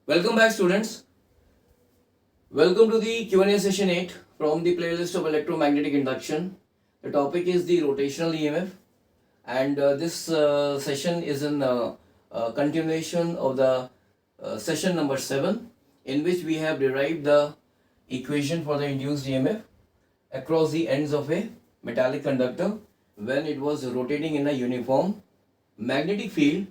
Welcome back, students. Welcome to the Q&A session 8 from the playlist of electromagnetic induction. The topic is the rotational EMF, and this session is in continuation of the session number 7, in which we have derived the equation for the induced EMF across the ends of a metallic conductor when it was rotating in a uniform magnetic field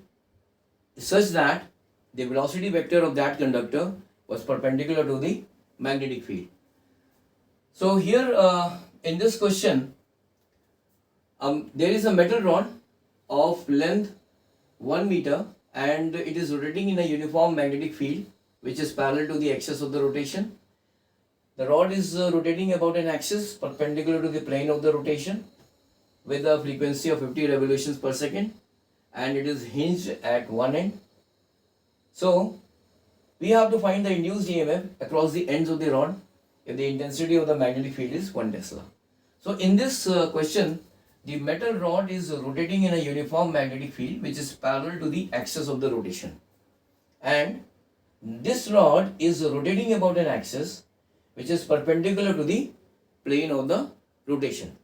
such that the velocity vector of that conductor was perpendicular to the magnetic field. So here in this question, there is a metal rod of length 1 meter and it is rotating in a uniform magnetic field which is parallel to the axis of the rotation. The rod is rotating about an axis perpendicular to the plane of the rotation with a frequency of 50 revolutions per second, and it is hinged at one end. So we have to find the induced EMF across the ends of the rod if the intensity of the magnetic field is 1 Tesla. So in this question, the metal rod is rotating in a uniform magnetic field which is parallel to the axis of the rotation, and this rod is rotating about an axis which is perpendicular to the plane of the rotation.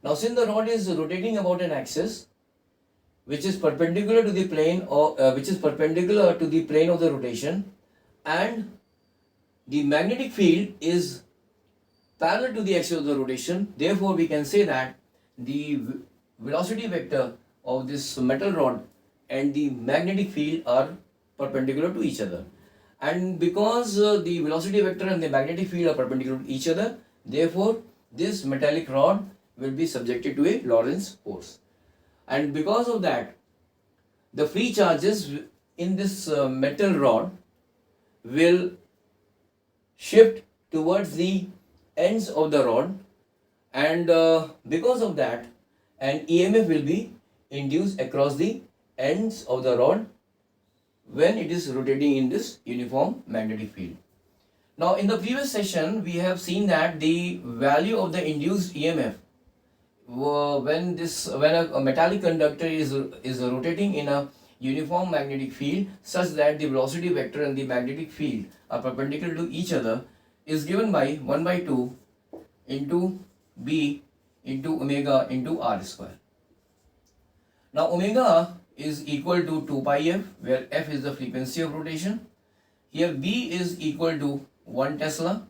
Now since the rod is rotating about an axis which is perpendicular to the plane of the rotation, and the magnetic field is parallel to the axis of the rotation, therefore we can say that the velocity vector of this metal rod and the magnetic field are perpendicular to each other. And because the velocity vector and the magnetic field are perpendicular to each other, therefore this metallic rod will be subjected to a Lorentz force. And because of that, the free charges in this metal rod will shift towards the ends of the rod, and because of that, an EMF will be induced across the ends of the rod when it is rotating in this uniform magnetic field. Now in the previous session, we have seen that the value of the induced EMF when a metallic conductor is rotating in a uniform magnetic field such that the velocity vector and the magnetic field are perpendicular to each other is given by 1 by 2 into B into omega into R square. Now omega is equal to 2 pi f, where f is the frequency of rotation. Here B is equal to 1 Tesla.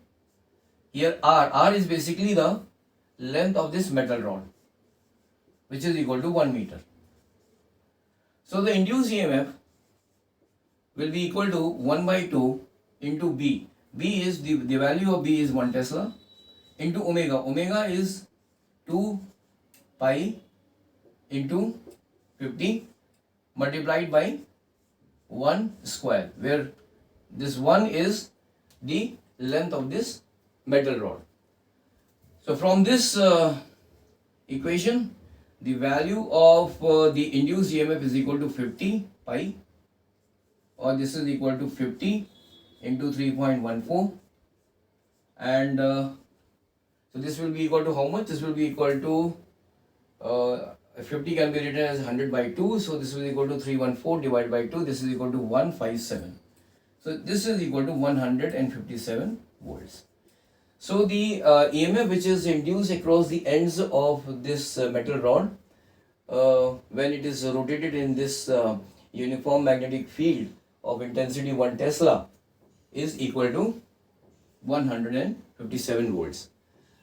Here R is basically the length of this metal rod, which is equal to 1 meter. So the induced EMF will be equal to 1 by 2 into B. B is the value of B is 1 Tesla into omega. Omega is 2 pi into 50 multiplied by 1 square, where this 1 is the length of this metal rod. So from this equation, the value of the induced EMF is equal to 50 pi, or this is equal to 50 into 3.14, and so this will be equal to how much? This will be equal to 50 can be written as 100 by 2, so this is equal to 314 divided by 2, this is equal to 157. So this is equal to 157 volts. So the EMF which is induced across the ends of this metal rod when it is rotated in this uniform magnetic field of intensity 1 Tesla is equal to 157 volts.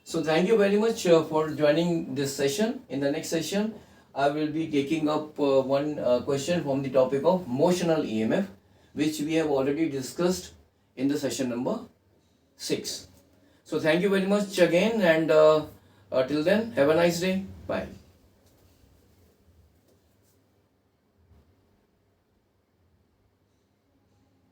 So thank you very much for joining this session. In the next session, I will be taking up one question from the topic of motional EMF, which we have already discussed in the session number 6. So thank you very much again, and till then, have a nice day. Bye.